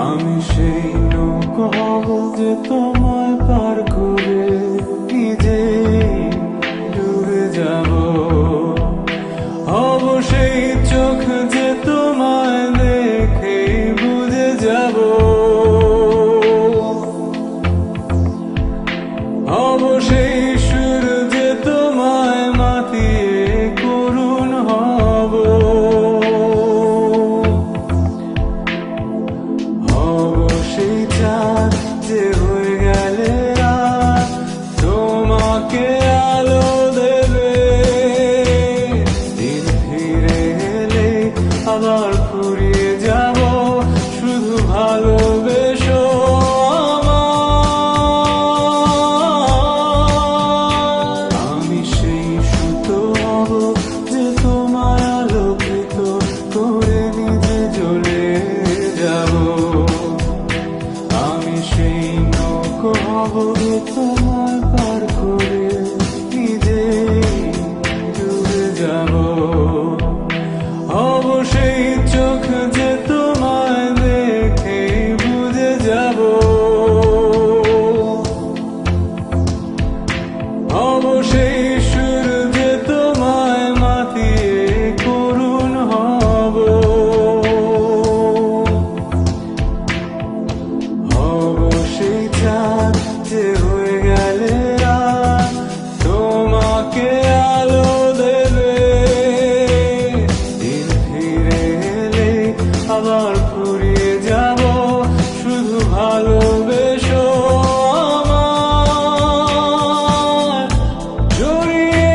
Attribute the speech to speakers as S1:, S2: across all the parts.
S1: আমি সেই নৌকা হব যে তোমায় পার করে নিজে ডুবে যাব। হব সেই চোখ যে তোমায় দেখে বুঝে যাব। হব সেই সুর যে তোমায় মাতিয়ে করুণ হব। হব সেই চাঁদ যে হয়ে গেলে রাত তোমাকে আলো দেবে। দিন ফিরে এলে আবার ফুরিয়ে যাব শুধু ভালোবেসো আমায়। আমি সেই সুতো হব যে তোমার আলোকিত করে নিজে জ্বলে যাব। আমি সেই নৌকা হব যে তোমায় পার করে নিজে ডুবে যাব। হব সেই চোখ যে তোমায় দেখে বুঝে যাব। হব সেই সুর যে তোমায় মাতিয়ে করুণ হব। হব সেই চাঁদ যে হয়ে গেলে রাত তোমাকে আলো দেবে। দিন ফিরে এলে আবার ফুরিয়ে যাব শুধু ভালোবেসো আমায়। জড়িয়ে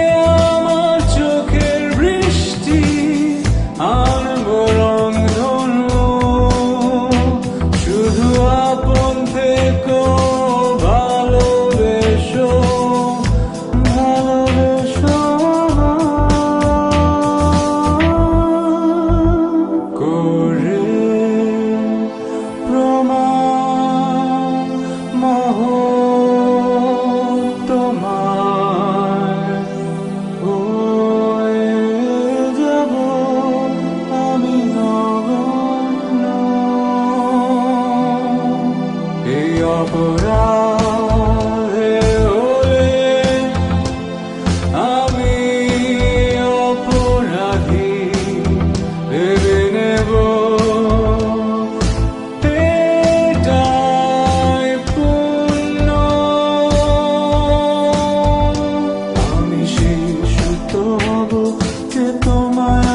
S1: আমার চোখের বৃষ্টি আনবো রংধনু। শুধু আপন থেকো ভালোবেসো ভালোবেসো করে প্রমাণ মোহ তোমায় হয়ে যাব আমি নগণ্য। এই অপরাধে হলে আমি অপরাধী ভেবে নেব। এটাই পুণ্য। আমি সেই সুতো হব যে তোমায়